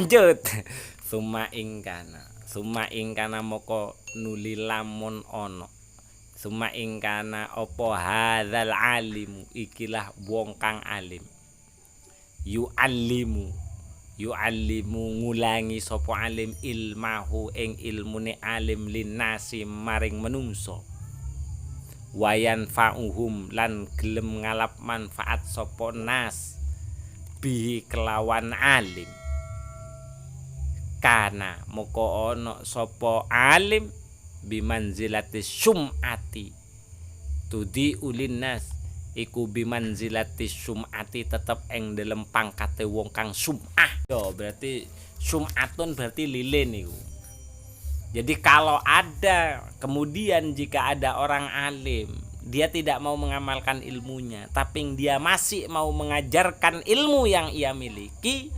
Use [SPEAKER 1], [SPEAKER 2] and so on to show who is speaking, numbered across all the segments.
[SPEAKER 1] lanjut. Summa ingkana moko nuli lamun ono. Summa ingkana opo hadzal alimu ikilah wong kang alim. Yu'allimu ngulangi sapa alim ilmahu ing ilmune alim linnasi maring menungso. Wayan fa'uhum lan gelem ngalap manfaat sapa nas bihi kelawan alim. Kana moko ono sapa alim bimanzilati syum'ati tudi ulinnas iku bimanzilati syum'ati tetep ing dalem pangkate wong kang sum'ah. Yo berarti syum'atun berarti lilin iku. Jadi kalau ada kemudian jika ada orang alim dia tidak mau mengamalkan ilmunya tapi dia masih mau mengajarkan ilmu yang ia miliki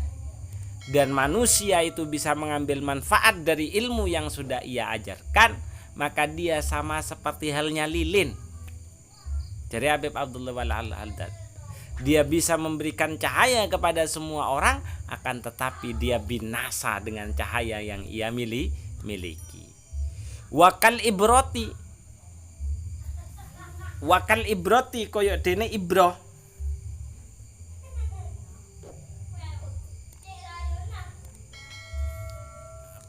[SPEAKER 1] dan manusia itu bisa mengambil manfaat dari ilmu yang sudah ia ajarkan, maka dia sama seperti halnya lilin. Jadi Habib Abdullah Al-Haddad, dia bisa memberikan cahaya kepada semua orang, akan tetapi dia binasa dengan cahaya yang ia miliki. Wakal ibroti koyok dene ibroh.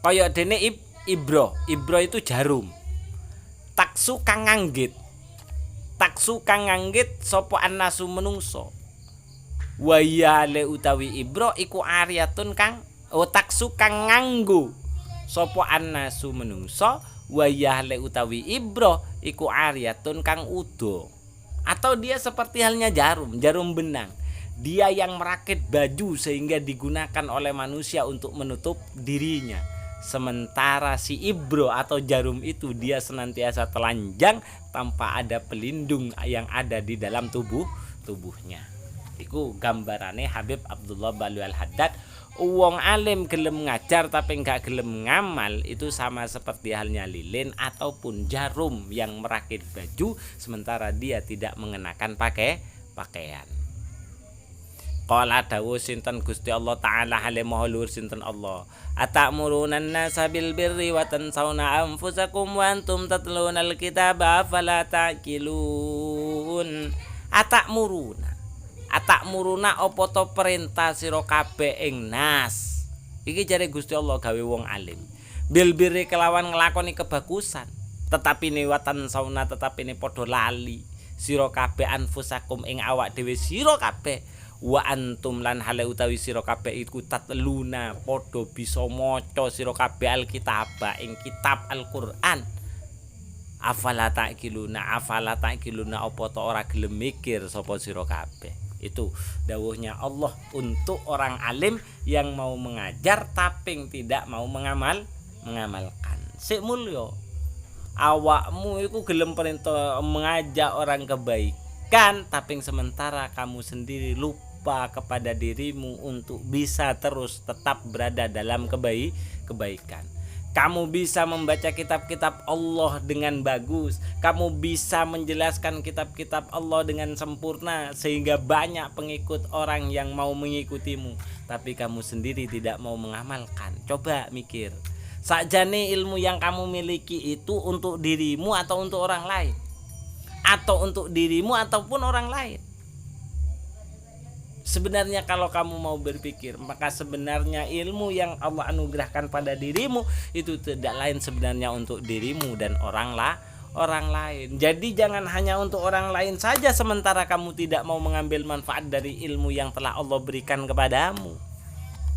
[SPEAKER 1] Koyok dene ibro itu jarum. Taksu kang nganggit sapa annasu menungso. Wa ya le utawi ibro iku ariyatun kang taksu kang nganggo sapa annasu menungso. Wa ya le utawi ibro iku ariyatun kang udo. Atau dia seperti halnya jarum benang. Dia yang merakit baju sehingga digunakan oleh manusia untuk menutup dirinya. Sementara si ibro atau jarum itu dia senantiasa telanjang tanpa ada pelindung yang ada di dalam tubuhnya. Iku gambarane Habib Abdullah Balwi Al-Haddad. Wong alim gelem ngajar tapi enggak gelem ngamal itu sama seperti halnya lilin ataupun jarum yang merakit baju sementara dia tidak mengenakan pakaian. Qala dawu sinten Gusti Allah taala hale maha luhur sinten Allah. Atamuruna an-nasa bil birri wa tansawna anfusakum wa antum tatluna al-kitaba afala taqilun. Atakmuruna apa to perintah sira kabeh ing nas. Iki jare Gusti Allah gawe wong alim. Bil birri kelawan nglakoni kebagusan, tetapi ne watan sauna tetapi ne padha lali sira kabeh anfusakum ing awak dhewe sira kabeh. Wa antum lan hale utawi sira kabeh iku tatluna padha bisa maca sira kabeh alkitab ing kitab Al-Qur'an. Afala taqiluna apa to ora gelem mikir sapa sira kabeh. Itu dawuhnya Allah untuk orang alim yang mau mengajar tapi tidak mau mengamalkan. Sik mulya awakmu iku gelem perintah mengajak orang kebaikan tapi sementara kamu sendiri lupa kepada dirimu untuk bisa terus tetap berada dalam kebaikan. Kamu bisa membaca kitab-kitab Allah dengan bagus. Kamu bisa menjelaskan kitab-kitab Allah dengan sempurna sehingga banyak pengikut orang yang mau mengikutimu. Tapi kamu sendiri tidak mau mengamalkan. Coba mikir. Sakjane ilmu yang kamu miliki itu untuk dirimu atau untuk orang lain? Atau untuk dirimu ataupun orang lain? Sebenarnya kalau kamu mau berpikir, maka sebenarnya ilmu yang Allah anugerahkan pada dirimu itu tidak lain sebenarnya untuk dirimu dan orang lain. Jadi jangan hanya untuk orang lain saja sementara kamu tidak mau mengambil manfaat dari ilmu yang telah Allah berikan kepadamu.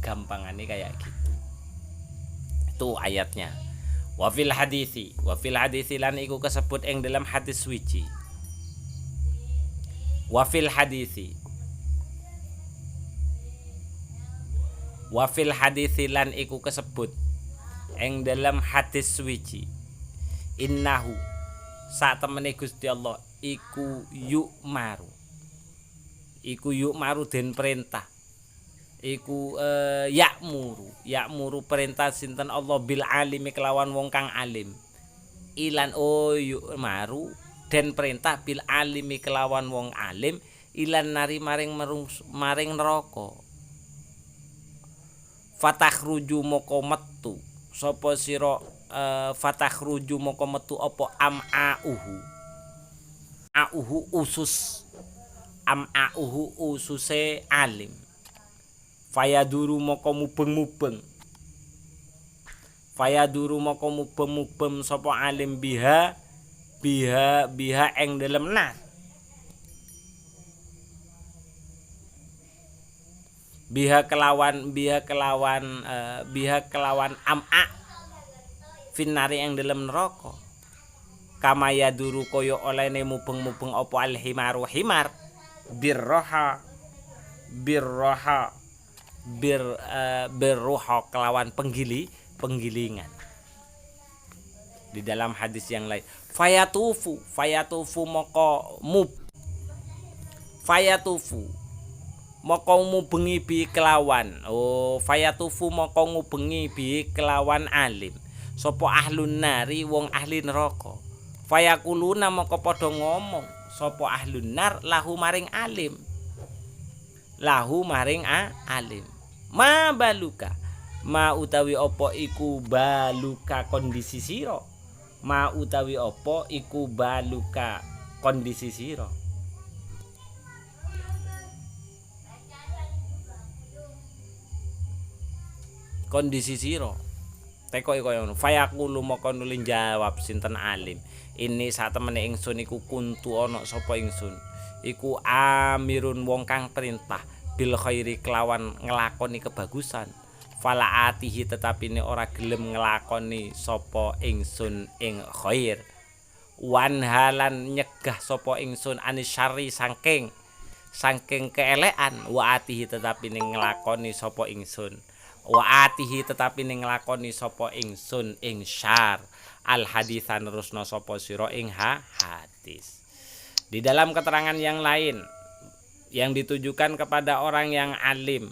[SPEAKER 1] Gampangannya kayak gitu. Itu ayatnya. Wa fil hadisi lan iku kasebut ing dalam hadis suci. Wa fil hadisi lan iku kasebut ing dalam hadis suci. Innahu sak temene Gusti Allah iku yu'maru den perintah. Iku ya'muru perintah sinten Allah bil alimi kelawan wong kang alim. Ilan yu'maru den perintah bil alimi kelawan wong alim ilan nari maring neraka. fatakhruju moko metu sapa sira fatakhruju moko metu apa auhu usus ususe alim fayaduru moko mubeng-mubeng sapa alim biha ing dalem nas biha kelawan am'a finari yang dalam neraka kama yaduru koyo olehne mubeng-mubeng apa alhimaru himar birroha kelawan penggilingan. Di dalam hadis yang lain fayatufu moko ngubengi bi kelawan fayatufu moko ngubengi bi kelawan alim sapa ahlun nari wong ahli neraka fayakuluna moko padha ngomong sapa ahlun nar lahu maring alim ma baluka ma utawi apa iku baluka kondisi sira kondisi sira teko kaya ngono fayaqulu maka nulin jawab sinten alim ini sak temene ingsun iku kuntu ana sapa ingsun iku amirun wong kang perintah bil khairi kelawan nglakoni kebagusan fala atihi tetapine ora gelem nglakoni sapa ingsun ing khair wan halan nyegah sapa ingsun anisyari saking keelekan wa atihi tetapine nglakoni sapa ingsun ing syar al hadisan rusna sapa sira ing hadis. Di dalam keterangan yang lain yang ditujukan kepada orang yang alim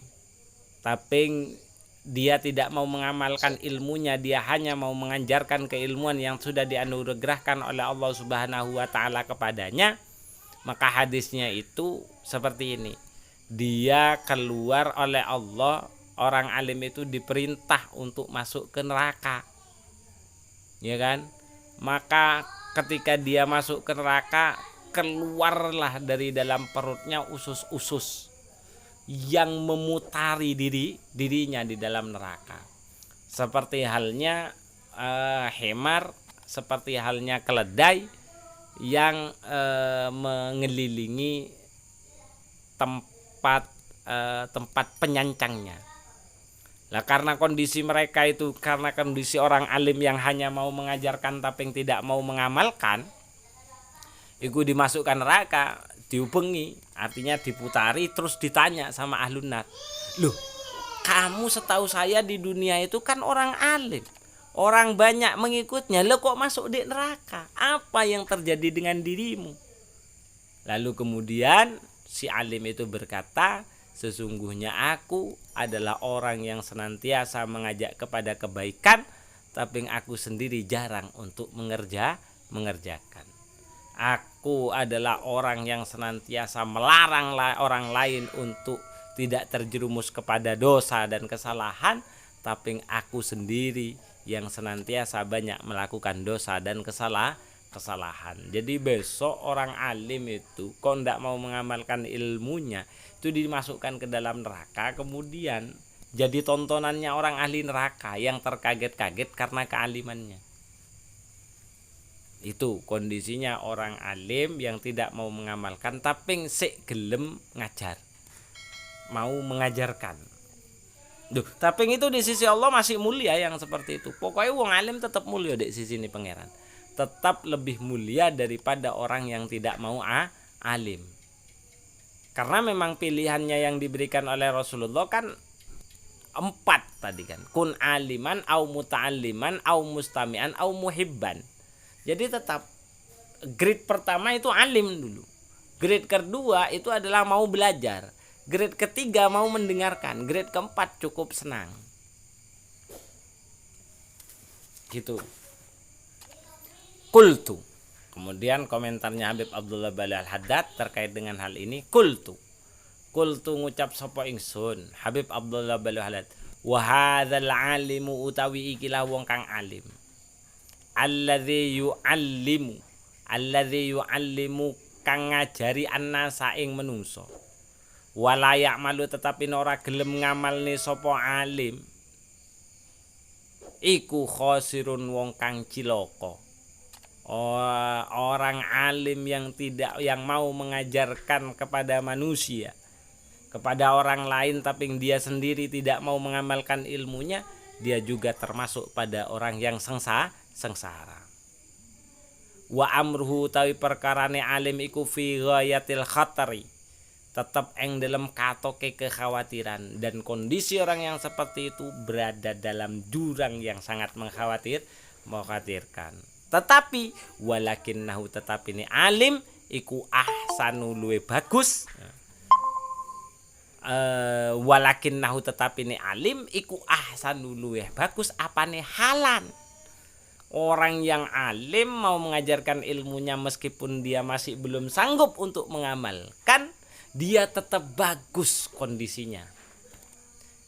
[SPEAKER 1] tapi dia tidak mau mengamalkan ilmunya, dia hanya mau mengajarkan keilmuan yang sudah dianugerahkan oleh Allah Subhanahu wa taala kepadanya, maka hadisnya itu seperti ini. Dia keluar oleh Allah. Orang alim itu diperintah untuk masuk ke neraka, ya kan? Maka ketika dia masuk ke neraka, keluarlah dari dalam perutnya usus-usus yang memutari dirinya di dalam neraka. Seperti halnya himar, seperti halnya keledai yang mengelilingi tempat penyancangnya. Lah karena kondisi mereka itu, karena kondisi orang alim yang hanya mau mengajarkan tapi tidak mau mengamalkan, itu dimasukkan neraka, diubengi, artinya diputari terus ditanya sama ahlun nar. Loh, kamu setahu saya di dunia itu kan orang alim, orang banyak mengikutnya, lo kok masuk di neraka? Apa yang terjadi dengan dirimu? Lalu kemudian si alim itu berkata, sesungguhnya aku adalah orang yang senantiasa mengajak kepada kebaikan, tapi aku sendiri jarang untuk mengerjakan. Aku adalah orang yang senantiasa melarang orang lain untuk tidak terjerumus kepada dosa dan kesalahan, tapi aku sendiri yang senantiasa banyak melakukan dosa dan kesalahan. Jadi besok orang alim itu kalau tidak mau mengamalkan ilmunya, itu dimasukkan ke dalam neraka, kemudian jadi tontonannya orang ahli neraka yang terkaget-kaget karena kealimannya. Itu kondisinya orang alim yang tidak mau mengamalkan tapi sik gelem ngajar, mau mengajarkan. Duh, tapi itu di sisi Allah masih mulia yang seperti itu. Pokoknya wong alim tetap mulia di sisi ini pangeran, tetap lebih mulia daripada orang yang tidak mau alim. Karena memang pilihannya yang diberikan oleh Rasulullah kan 4 tadi kan. Kun aliman au muta'alliman au mustami'an au muhibban. Jadi tetap grade pertama itu alim dulu. Grade kedua itu adalah mau belajar. Grade ketiga mau mendengarkan. Grade keempat cukup senang. Gitu. Qultu. Kemudian komentarnya Habib Abdullah Bali Al-Haddad terkait dengan hal ini. Qultu ngucap sapa ingsun, Habib Abdullah Bali Al-Haddad. Wa hadzal alimu utawi ikilah wong kang alim. Alladzi yu'allimu kang ngajari annasa ing menungso. Walayak malu tetapi ora gelem ngamalne sapa alim. Iku khosirun wong kang cilaka. Orang alim yang mau mengajarkan kepada manusia, kepada orang lain tapi dia sendiri tidak mau mengamalkan ilmunya, dia juga termasuk pada orang yang sengsara. Wa amruhu tawi perkarane alim iku fi ghayatil khatari, tetap eng dalam katoke kekhawatiran, dan kondisi orang yang seperti itu berada dalam jurang yang sangat mengkhawatirkan. Tetapi walakinnahu tetapi ini alim iku ahsanu luwe bagus. Walakinnahu tetapi ini alim iku ahsanu luwe bagus apane halan. Orang yang alim mau mengajarkan ilmunya meskipun dia masih belum sanggup untuk mengamalkan, dia tetap bagus kondisinya.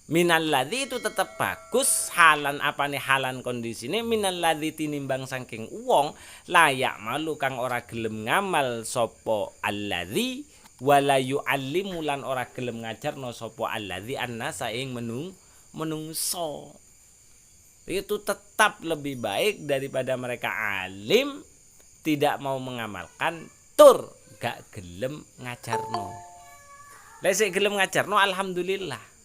[SPEAKER 1] Minalladzi itu tetap bagus halan apane halan kondisine minalladzi tinimbang saking wong layak malu kang ora gelem ngamal sapa alladzi wala yu'allimu lan ora gelem ngajarno sapa alladzi annasa ing menungso. Itu tetap lebih baik daripada mereka alim tidak mau mengamalkan tur gak gelem ngajarno. Lek sik gelem ngajarno alhamdulillah.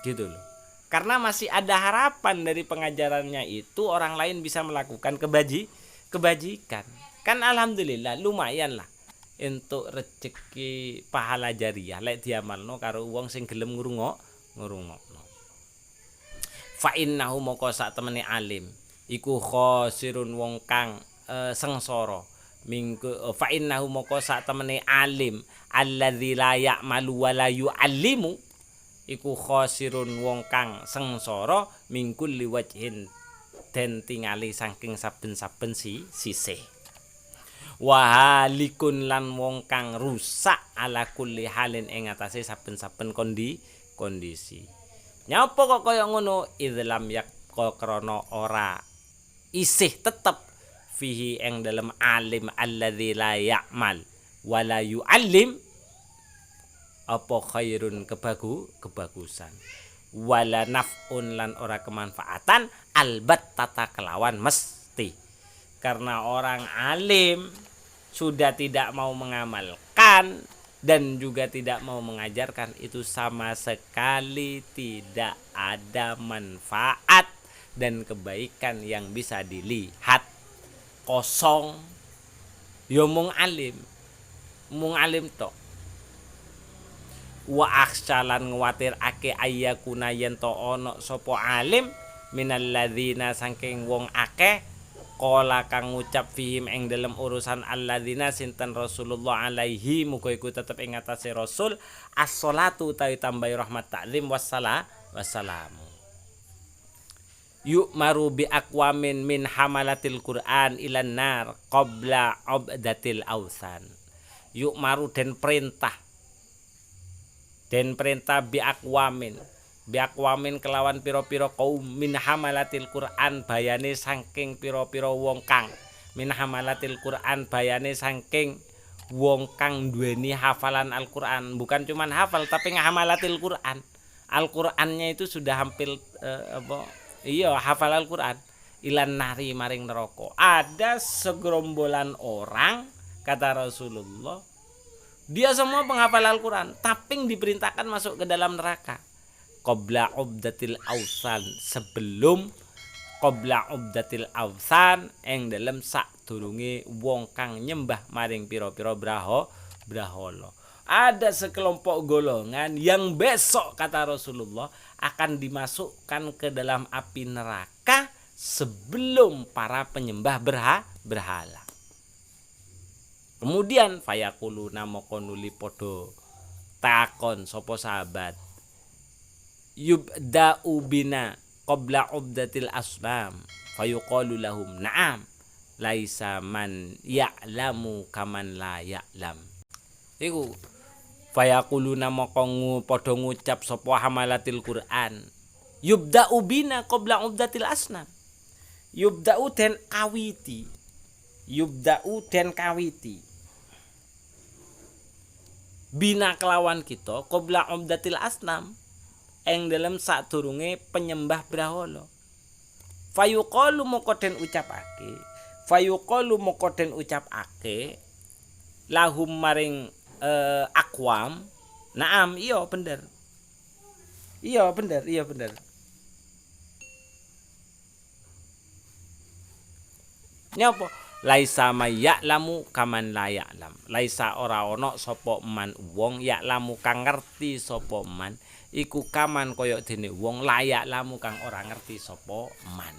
[SPEAKER 1] Gitu loh. Karena masih ada harapan dari pengajarannya itu orang lain bisa melakukan kebajikan. Kan alhamdulillah lumayan lah untuk rezeki pahala jariah lek diamalno karo wong sing gelem ngrungokno. Fa innahu moko sak temene alim iku khosirun wong kang sengsara. Fa innahu moko sak temene alim alladzi la ya'malu wa la yu'allimu iku khosirun wong kang sengsara mingkul liwajhin den tingali saking saben-saben sisih. Wahalikun lan wong kang rusak ala kulli halin ing atase saben-saben kondisi. Nyapa kok kaya ngono idlam yak krana ora isih tetep fihi ing dalem alim alladzi la ya'mal wala yu'allim apa khairun kebagusan wala naf'un lan ora kemanfaatan albat tata kelawan mesti. Karena orang alim sudah tidak mau mengamalkan dan juga tidak mau mengajarkan, itu sama sekali tidak ada manfaat dan kebaikan yang bisa dilihat. Kosong yo mung alim tok. Wa akhsalan ngwatirake ayyakuna yen to ana sapa alim minalladzina saking wong akeh qala kang ngucap fihim ing dalem urusan alladzina sinten Rasulullah alaihi muga iku tetep ing atase Rasul as-shalatu utawi tambahi rahmat takzim wassalamu. Yu'maru bi aqwamin min hamalatil Qur'an ilan nar qabla abdatil awsan. Yu'maru den perintah bi aqwamin kelawan pira-pira kaum min hamalatil Qur'an bayane saking pira-pira wong kang min hamalatil Qur'an bayane saking wong kang duweni hafalan Al-Qur'an, bukan cuman hafal tapi ngahamalatil Qur'an. Al-Qur'annya itu sudah hampir hafal Al-Qur'an ilan nari maring neraka. Ada segerombolan orang kata Rasulullah, dia semua penghafal Al-Qur'an tapi diperintahkan masuk ke dalam neraka. Qabla ubdatil awsan, sebelum qabla ubdatil awsan ing dalem sadurunge wong kang nyembah maring pira-pira brahala. Ada sekelompok golongan yang besok kata Rasulullah akan dimasukkan ke dalam api neraka sebelum para penyembah berhala. Kemudian fayaquluna moko nuli padha takon sapa sahabat, yubda'u bina qabla ubdatil asnam fayuqalu lahum na'am laisa man ya'lamu kaman la ya'lam. Iku Fayaquluna moko padha ngucap sapa hamalatil Quran, yubda'u bina qabla ubdatil asnam. Yubda'u den kawiti. Yubda'u den kawiti. Bina kelawan kita qabla ubdatil asnam ing dalem sadurunge penyembah brahala. Fayuqalu moko den ucapake. Fayuqalu moko den ucapake lahum maring akwam. Naam, iya bener. Iya bener. Nyapa? Laisa mayya'lamu kaman la ya'lam. Laisa ora ana sapa man wong ya'lamu kang ngerti sapa man iku kaman kaya dene wong la ya'lamu kang ora ngerti sapa man.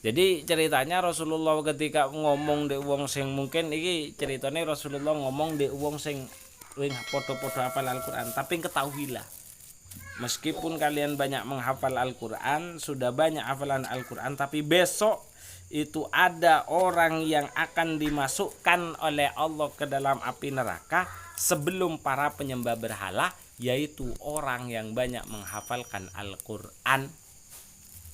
[SPEAKER 1] Jadi ceritanya Rasulullah ketika ngomong dek wong sing mungkin iki ceritane Rasulullah ngomong dek wong sing wing padha-padha hafal Al-Qur'an, tapi ketahuilah meskipun kalian banyak menghafal Al-Qur'an, sudah banyak hafalan Al-Qur'an, tapi besok itu ada orang yang akan dimasukkan oleh Allah ke dalam api neraka sebelum para penyembah berhala, yaitu orang yang banyak menghafalkan Al-Qur'an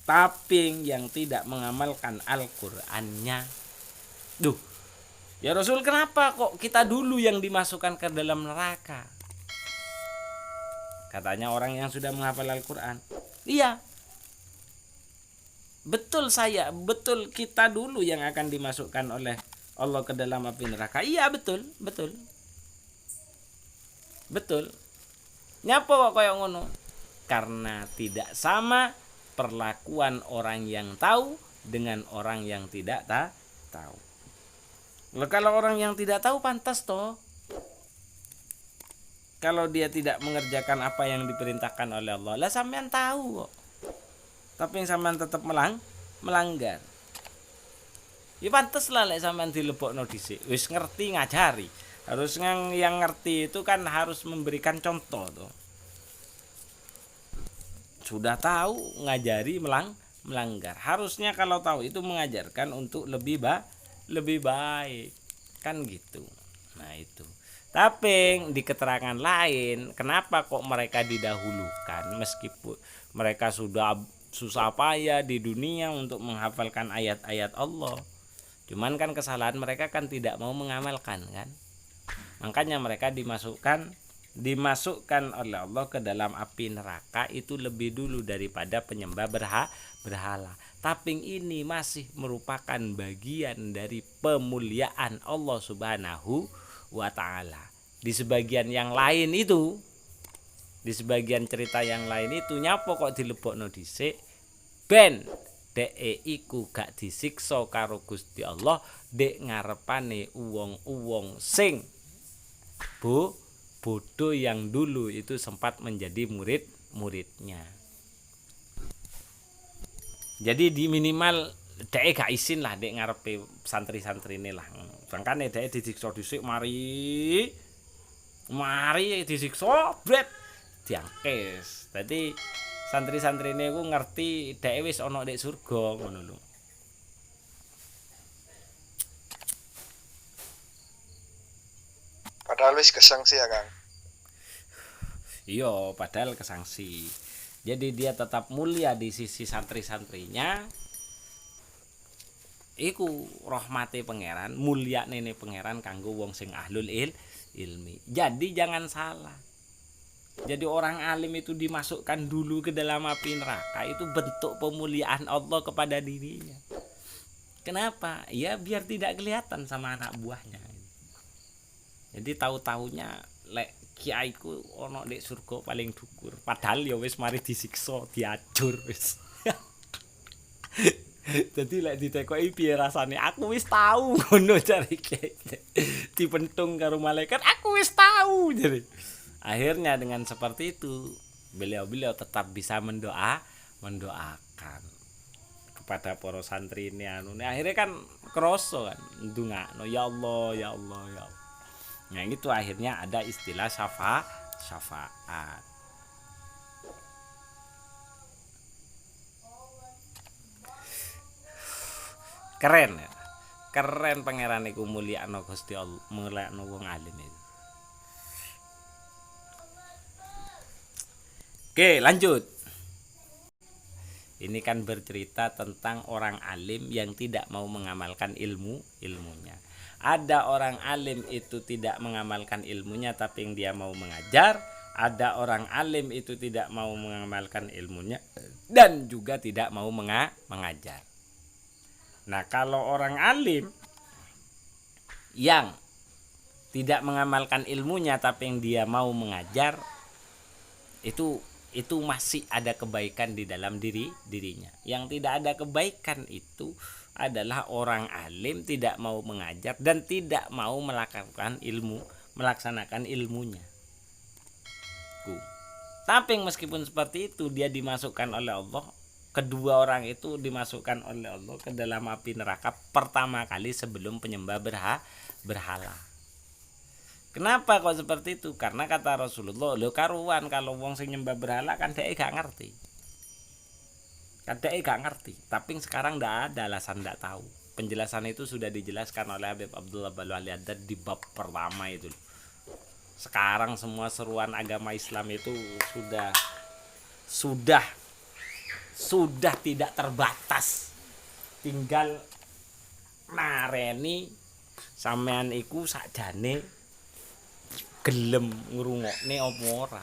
[SPEAKER 1] tapi yang tidak mengamalkan Al-Qur'annya. Duh, ya Rasul, kenapa kok kita dulu yang dimasukkan ke dalam neraka? Katanya orang yang sudah menghafal Al-Qur'an. Iya, betul kita dulu yang akan dimasukkan oleh Allah ke dalam api neraka. Iya, betul. Nyapa kok kaya ngono? Karena tidak sama perlakuan orang yang tahu dengan orang yang tidak tahu. Kalau orang yang tidak tahu pantas toh. Kalau dia tidak mengerjakan apa yang diperintahkan oleh Allah, lah sampean tahu kok. Tapi yang sampean tetap melanggar. Ya pantas lah lek sampean dilebokno dhisik. Wis ngerti ngajari. Harus yang ngerti itu kan harus memberikan contoh tuh. Sudah tahu ngajari melanggar. Harusnya kalau tahu itu mengajarkan untuk lebih baik. Kan gitu. Nah itu. Tapi di keterangan lain, kenapa kok mereka didahulukan meskipun mereka sudah susah payah di dunia untuk menghafalkan ayat-ayat Allah. Cuman kan kesalahan mereka kan tidak mau mengamalkan kan. Makanya mereka dimasukkan oleh Allah ke dalam api neraka itu lebih dulu daripada penyembah berhala. Tapi ini masih merupakan bagian dari pemuliaan Allah Subhanahu wa ta'ala. Di sebagian yang lain itu, di sebagian cerita yang lain itu nyapa kok dilebokno dhisik ben dek iku gak disiksa karo Gusti Allah dek ngarepane uwong-uwong sing bodoh yang dulu itu sempat menjadi murid-muridnya. Jadi di minimal dek gak isin lah dek ngarepe santri-santri ini lah. Bangkane dek disiksa dhisik mari disiksa bret diangkes. Dadi santri-santri ini ku ngerti dek wis ana nek surga ngono lho.
[SPEAKER 2] Padahal wis kesangsi ya Kang.
[SPEAKER 1] Iya, padahal kesangsi. Jadi dia tetap mulia di sisi santri-santrinya. Iku rahmate pangeran, mulia nene pangeran kanggo wong sing ahlul ilmi. Jadi jangan salah. Jadi orang alim itu dimasukkan dulu ke dalam api neraka itu bentuk pemuliaan Allah kepada dirinya. Kenapa? Ya biar tidak kelihatan sama anak buahnya. Jadi tahu-taunya lek kiaiku ono nek surga paling dhuwur. Padahal ya wis mari disiksa, diajur wis. Jadi lek ditekoki piye rasane? Aku wis tahu ngono jare kiai. Dipentung karo malaikat, aku wis tahu jare. Akhirnya dengan seperti itu, beliau tetap bisa mendoakan kepada para santri ini akhirnya kan kroso kan ndongakno ya Allah ya Allah ya Allah. Nah itu akhirnya ada istilah syafaat. Keren ya. Keren pangeran iku mulyakno Gusti Allah, mulyakno wong alim itu. Oke, lanjut. Ini kan bercerita tentang orang alim yang tidak mau mengamalkan ilmunya. Ada orang alim itu tidak mengamalkan ilmunya tapi yang dia mau mengajar. Ada orang alim itu tidak mau mengamalkan ilmunya dan juga tidak mau mengajar. Nah, kalau orang alim yang tidak mengamalkan ilmunya tapi yang dia mau mengajar, itu masih ada kebaikan di dalam dirinya. Yang tidak ada kebaikan itu adalah orang alim tidak mau mengajar dan tidak mau melaksanakan ilmunya. Tapi meskipun seperti itu, dia dimasukkan oleh Allah, kedua orang itu dimasukkan oleh Allah ke dalam api neraka pertama kali sebelum penyembah berhala. Kenapa kok seperti itu? Karena kata Rasulullah, lo karuan kalau wong sing nyembah berhala kan dia gak ngerti. Tapi sekarang ndak ada alasan ndak tahu. Penjelasan itu sudah dijelaskan oleh Habib Abdullah Balwali Haddad di bab pertama itu. Sekarang semua seruan agama Islam itu sudah tidak terbatas. Tinggal nareni sampean iku sakjane gelem ngrungokne apa ora.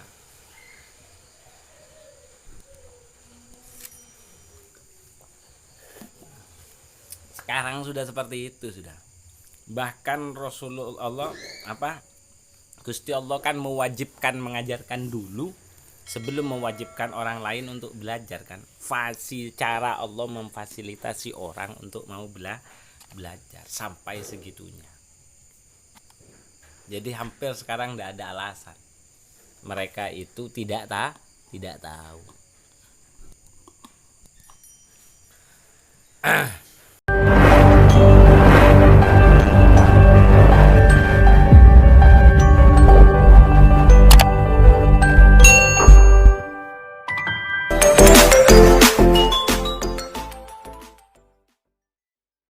[SPEAKER 1] Sekarang sudah seperti itu sudah. Bahkan Rasulullah Gusti Allah kan mewajibkan mengajarkan dulu sebelum mewajibkan orang lain untuk belajar kan. Cara Allah memfasilitasi orang untuk mau belajar sampai segitunya. Jadi hampir sekarang tidak ada alasan mereka itu tidak tahu.